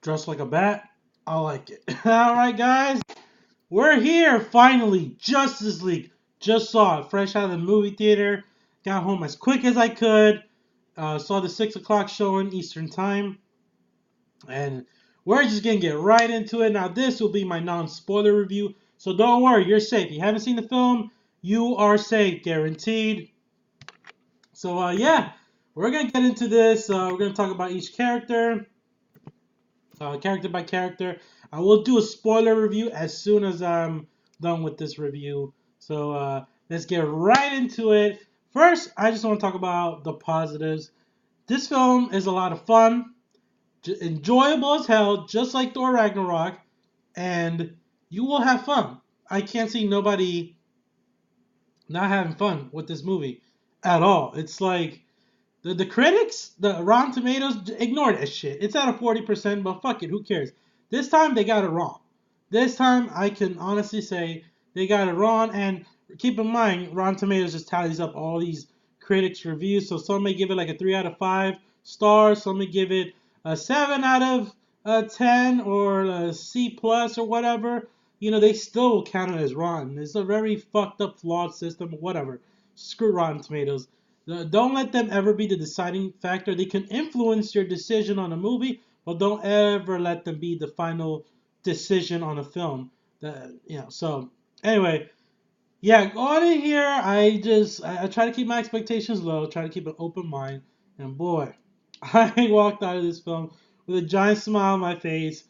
Dressed like a bat. I like it. All right, guys. We're here finally. Justice League. Just saw it fresh out of the movie theater. Got home as quick as I could. Saw the 6 o'clock showing Eastern Time. And we're just going to get right into it. Now, this will be my non spoiler review. So don't worry, you're safe. If you haven't seen the film, you are safe. Guaranteed. So, yeah. We're going to get into this. We're going to talk about each character. Character by character. I will do a spoiler review as soon as I'm done with this review. So let's get right into it. First, I just want to talk about the positives. This film is a lot of fun, enjoyable as hell, just like Thor Ragnarok, and you will have fun. I can't see nobody not having fun with this movie at all. It's like the critics, the Rotten Tomatoes, ignore that shit. It's at a 40%, but fuck it, who cares? This time they got it wrong. This time I can honestly say they got it wrong. And keep in mind, Rotten Tomatoes just tallies up all these critics' reviews. So some may give it like a 3 out of 5 stars. Some may give it a 7 out of 10 or a C plus or whatever. You know, they still will count it as rotten. It's a very fucked up, flawed system. Whatever. Screw Rotten Tomatoes. Don't let them ever be the deciding factor. They can influence your decision on a movie, but don't ever let them be the final decision on a film. So anyway, yeah, going in here, I try to keep my expectations low, try to keep an open mind, and boy, I walked out of this film with a giant smile on my face.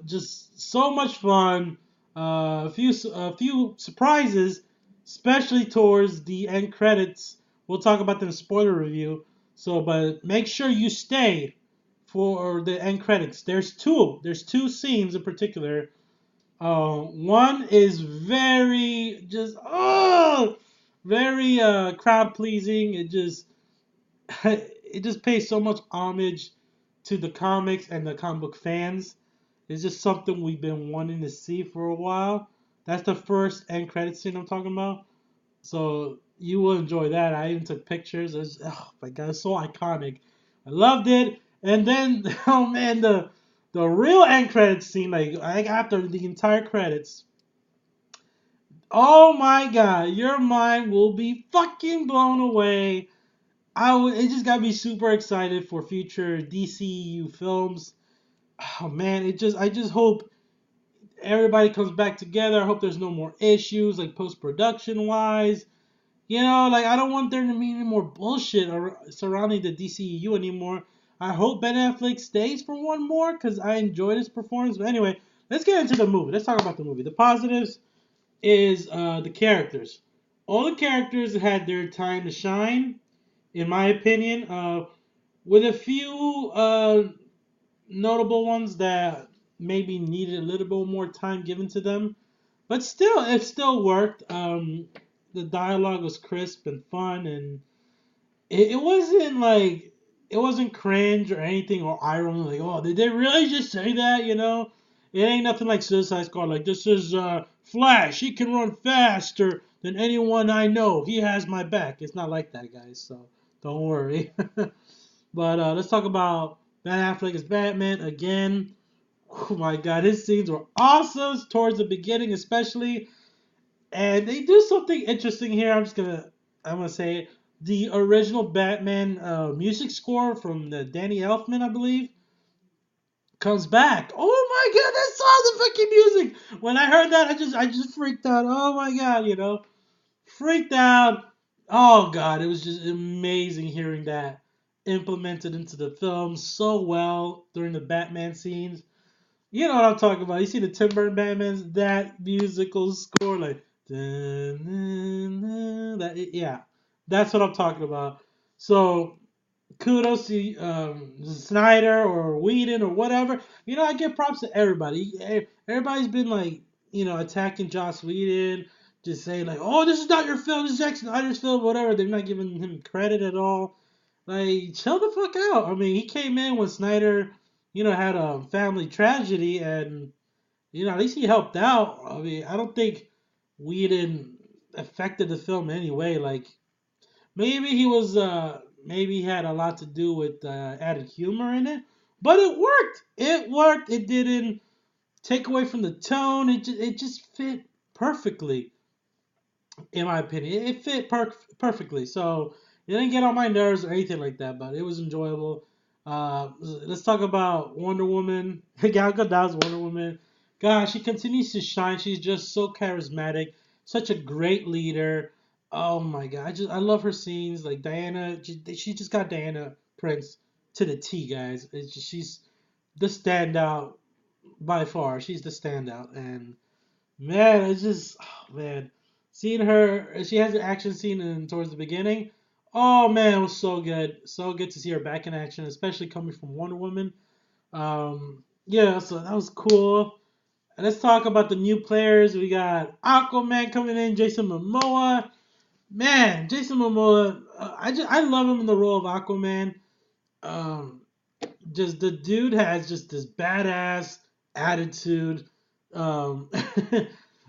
Just so much fun. A few surprises, especially towards the end credits. We'll talk about them in spoiler review. So, but make sure you stay for the end credits. There's two. There's two scenes in particular. One is very crowd pleasing. It just pays so much homage to the comics and the comic book fans. It's just something we've been wanting to see for a while. That's the first end credit scene I'm talking about. So you will enjoy that. I even took pictures. Oh my god, it's so iconic. I loved it. And then, oh man, the real end credits scene, like after the entire credits. Oh my god, your mind will be fucking blown away. It just got me super excited for future DCU films. Oh man, I just hope everybody comes back together. I hope there's no more issues like post production wise. You know, like I don't want there to be any more bullshit surrounding the DCU anymore. I hope Ben Affleck stays for one more because I enjoyed his performance. But anyway, let's get into the movie. Let's talk about the movie. The positives is the characters. All the characters had their time to shine, in my opinion. With a few notable ones that maybe needed a little bit more time given to them, but still, it still worked. The dialogue was crisp and fun, and it wasn't like it wasn't cringe or anything or irony. Like, oh, did they really just say that? You know, it ain't nothing like Suicide Squad. Like, this is Flash. He can run faster than anyone I know. He has my back. It's not like that, guys. So don't worry. But let's talk about Ben Affleck as Batman again. Oh my God, his scenes were awesome towards the beginning, especially. And they do something interesting here. I'm gonna say it. The original Batman music score from the Danny Elfman, I believe, comes back. Oh my God, I saw the fucking music. When I heard that, I just freaked out. Oh my God, freaked out. Oh God, it was just amazing hearing that implemented into the film so well during the Batman scenes. You know what I'm talking about. You see the Tim Burton Batman's that musical score, like yeah, that's what I'm talking about. So kudos to Snyder or Whedon or whatever. You know, I give props to everybody. Everybody's been like, attacking Joss Whedon, just saying like, oh, this is not your film, this is Zack Snyder's film, whatever. They're not giving him credit at all. Like, chill the fuck out. I mean, he came in when Snyder, had a family tragedy, and at least he helped out. I mean, I don't think Whedon affected the film in any way. Like, maybe he was, maybe he had a lot to do with added humor in it, But it worked. It worked. It didn't take away from the tone. It just fit perfectly, in my opinion. It fit perfectly. So it didn't get on my nerves or anything like that, but it was enjoyable. Let's talk about Wonder Woman. Gal Gadot's Wonder Woman. God, she continues to shine. She's just so charismatic, such a great leader. Oh my God, I love her scenes. Like Diana, she just got Diana Prince to the T, guys. She's the standout by far. She's the standout, and man, it's just man, seeing her. She has an action scene towards the beginning. Oh man, it was so good, so good to see her back in action, especially coming from Wonder Woman. Yeah, so that was cool. And let's talk about the new players. We got Aquaman coming in, Jason Momoa. Man, Jason Momoa, I love him in the role of Aquaman. Um, just the dude has just this badass attitude. Um,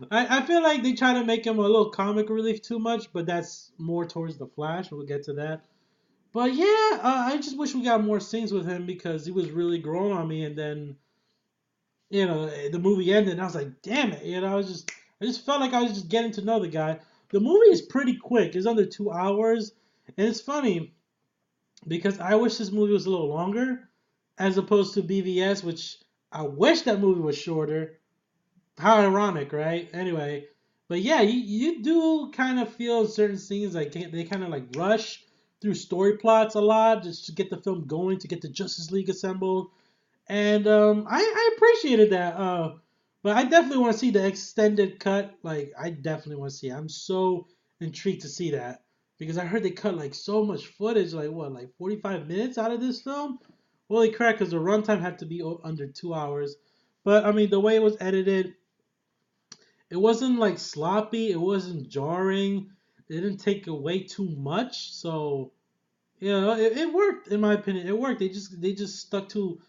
I feel like they try to make him a little comic relief too much, but that's more towards the Flash. We'll get to that. But yeah, I just wish we got more scenes with him because he was really growing on me. And then the movie ended, and I was like, damn it, I just felt like I was just getting to know the guy. The movie is pretty quick. It's under 2 hours, and it's funny because I wish this movie was a little longer as opposed to BVS, which I wish that movie was shorter. How ironic, right? Anyway, but yeah, you do kind of feel certain scenes like they kind of like rush through story plots a lot just to get the film going, to get the Justice League assembled, and I appreciated that. But I definitely want to see the extended cut. Like I definitely want to see it. I'm so intrigued to see that because I heard they cut like so much footage, like what, like 45 minutes out of this film. Holy crap! Because the runtime had to be under 2 hours. But I mean, the way it was edited, it wasn't like sloppy. It wasn't jarring. It didn't take away too much. So it worked in my opinion. It worked. They just stuck to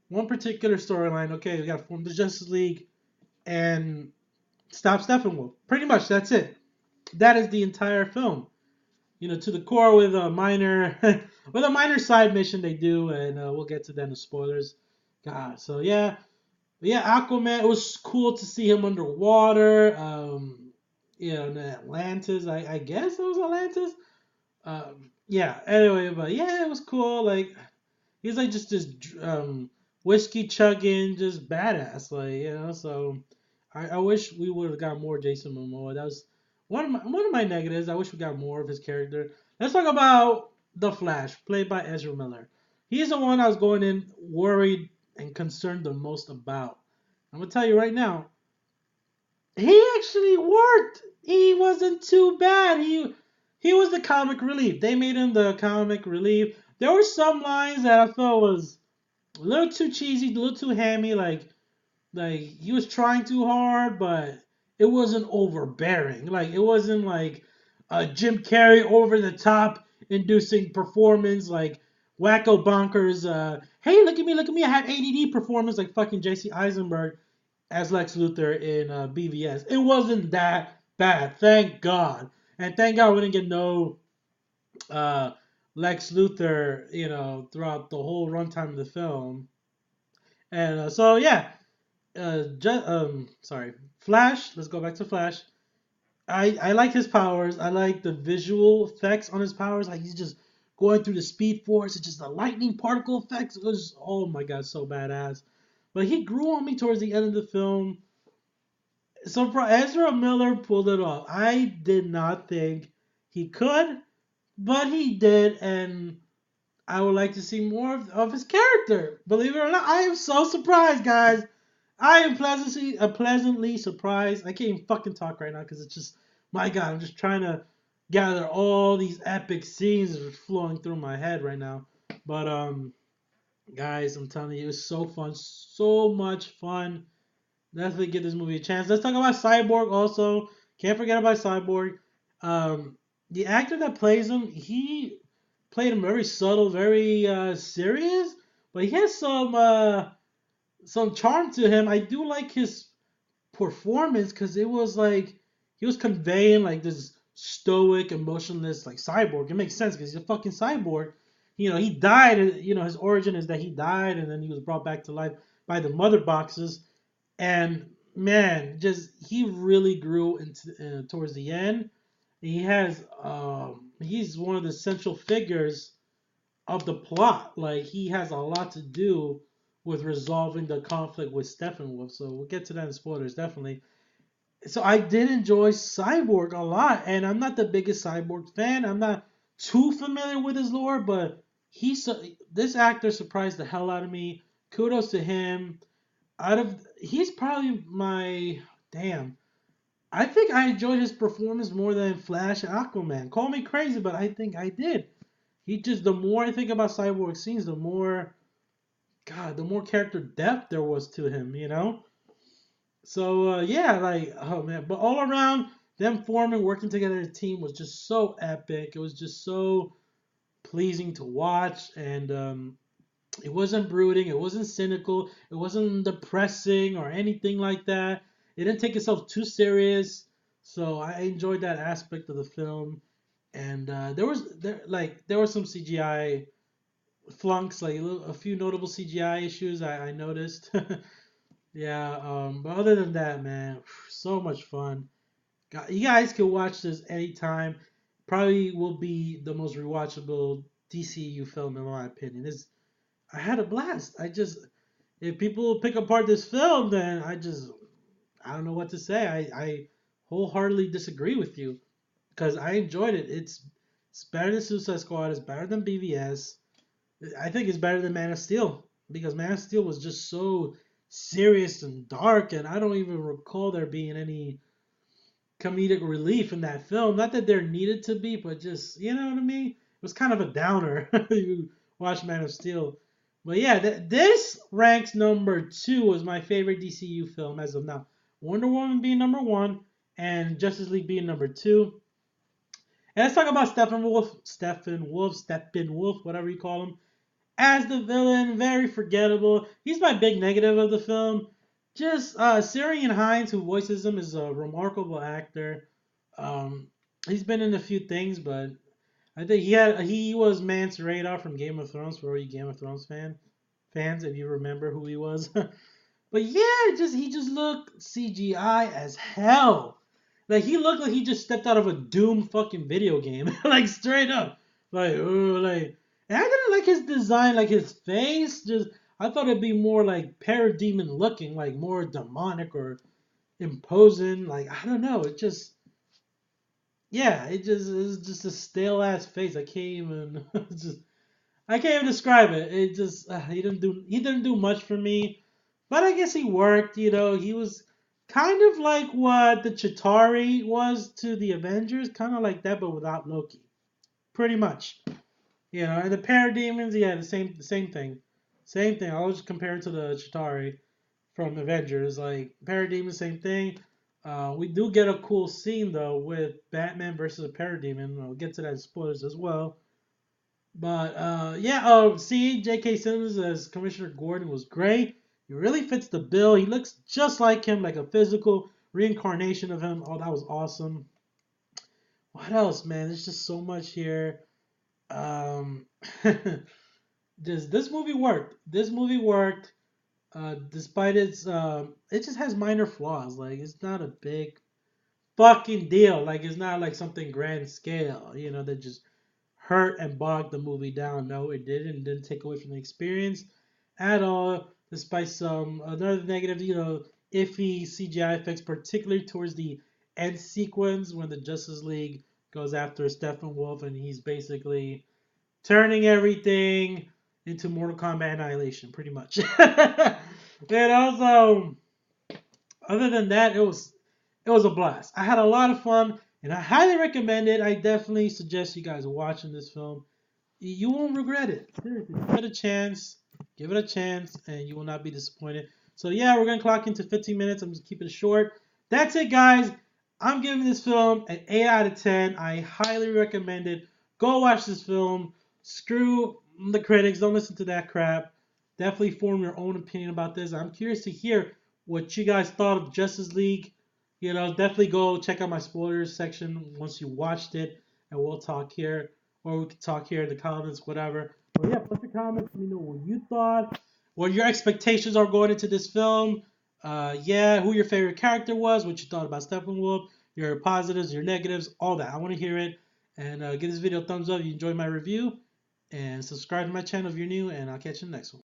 one particular storyline. Okay, we got to form the Justice League and stop Steppenwolf. Pretty much that's it. That is the entire film. To the core with a minor with a minor side mission they do, and we'll get to that in the spoilers. God, so yeah, but yeah, Aquaman. It was cool to see him underwater. In Atlantis. I guess it was Atlantis. Yeah. Anyway, but yeah, it was cool. Like he's like just this whiskey chugging, just badass, So I wish we would have got more Jason Momoa. That was one of my negatives. I wish we got more of his character. Let's talk about the Flash, played by Ezra Miller. He's the one I was going in worried and concerned the most about. I'm gonna tell you right now, he actually worked. He wasn't too bad. He was the comic relief. They made him the comic relief. There were some lines that I felt was a little too cheesy, a little too hammy. Like he was trying too hard, but it wasn't overbearing. Like it wasn't like Jim Carrey over the top inducing performance like wacko bonkers. Hey, look at me! I have ADD performance like fucking Jesse Eisenberg as Lex Luthor in BVS. It wasn't that bad, thank God, and thank God we didn't get no uh, Lex Luthor, throughout the whole runtime of the film. And so yeah, sorry, Flash. Let's go back to Flash. I like his powers. I like the visual effects on his powers. Like he's just going through the Speed Force. It's just the lightning particle effects. It was oh my god, so badass. But he grew on me towards the end of the film. So for Ezra Miller pulled it off. I did not think he could, but he did, and I would like to see more of his character. Believe it or not, I am so surprised, guys. I am pleasantly surprised. I can't even fucking talk right now because it's just my God. I'm just trying to gather all these epic scenes that are flowing through my head right now. But guys, I'm telling you, it was so fun, so much fun. Definitely give this movie a chance. Let's talk about Cyborg also. Can't forget about Cyborg. Um, the actor that plays him, he played him very subtle, very serious, but he has some charm to him. I do like his performance because it was like he was conveying like this stoic, emotionless like cyborg. It makes sense because he's a fucking cyborg. he died. His origin is that he died and then he was brought back to life by the mother boxes. And man, just he really grew into towards the end. He's one of the central figures of the plot. Like he has a lot to do with resolving the conflict with Steppenwolf. So we'll get to that in spoilers definitely. So I did enjoy Cyborg a lot, and I'm not the biggest Cyborg fan. I'm not too familiar with his lore, but this actor surprised the hell out of me. Kudos to him. He's probably my damn. I think I enjoyed his performance more than Flash and Aquaman. Call me crazy, but I think I did. The more I think about Cyborg scenes, the more character depth there was to him. So yeah, like oh man, but all around them forming, working together as a team was just so epic. It was just so pleasing to watch, and it wasn't brooding, it wasn't cynical, it wasn't depressing or anything like that. It didn't take itself too serious, so I enjoyed that aspect of the film. And there was some CGI flunks, like a few notable CGI issues I noticed. Yeah, but other than that, man, so much fun. You guys can watch this anytime. Probably will be the most rewatchable DCU film in my opinion. I had a blast. If people pick apart this film, then I don't know what to say. I wholeheartedly disagree with you because I enjoyed it. It's better than Suicide Squad. It's better than BVS. I think it's better than Man of Steel because Man of Steel was just so serious and dark, and I don't even recall there being any comedic relief in that film. Not that there needed to be, but just you know what I mean. It was kind of a downer. You watch Man of Steel, but yeah, this ranks number 2 as my favorite DCU film as of now. Wonder Woman being number 1, and Justice League being number 2. And let's talk about Steppenwolf, whatever you call him, as the villain. Very forgettable. He's my big negative of the film. Just Syrian Hines, who voices him, is a remarkable actor. Um, he's been in a few things, but I think he was Mance Radar from Game of Thrones for all you Game of Thrones fans, if you remember who he was. But yeah, he just looked CGI as hell. Like he looked like he just stepped out of a Doom fucking video game, like straight up. Like, oh, like, and I didn't like his design, like his face. Just I thought it'd be more like parademon looking, like more demonic or imposing. Like I don't know, it's just a stale ass face. I can't even describe it. It just he didn't do much for me, but I guess he worked. He was kind of like what the Chitauri was to the Avengers, kind of like that, but without Loki. Pretty much. And the Parademons, yeah, the same thing, same thing. I was comparing to the Chitauri from Avengers, like Parademon, same thing. We do get a cool scene though with Batman versus a Parademon. I'll get to that in spoilers as well. But yeah, seeing J.K. Simmons as Commissioner Gordon was great. He really fits the bill. He looks just like him, like a physical reincarnation of him. Oh, that was awesome. What else, man? There's just so much here. Um, this movie worked. This movie worked. Despite it just has minor flaws. Like it's not a big fucking deal. Like it's not like something grand scale. That just hurt and bogged the movie down. No, it didn't. It didn't take away from the experience at all, despite some another negative, iffy CGI effects, particularly towards the end sequence when the Justice League goes after Steppenwolf and he's basically turning everything into Mortal Kombat Annihilation, pretty much. And also, other than that, it was a blast. I had a lot of fun, and I highly recommend it. I definitely suggest you guys watching this film. You won't regret it. Seriously, give it a chance, and you will not be disappointed. So yeah, we're gonna clock into 15 minutes. I'm just keeping it short. That's it, guys. I'm giving this film an 8 out of 10. I highly recommend it. Go watch this film. Screw the critics. Don't listen to that crap. Definitely form your own opinion about this. I'm curious to hear what you guys thought of Justice League. Definitely go check out my spoilers section once you watched it, and we'll talk here, or we can talk here in the comments, whatever. So yeah, post your comments. Let me know what you thought, what your expectations are going into this film. Yeah, who your favorite character was, what you thought about Steppenwolf, your positives, your negatives, all that. I want to hear it. And give this video a thumbs up if you enjoyed my review. And subscribe to my channel if you're new. And I'll catch you in the next one.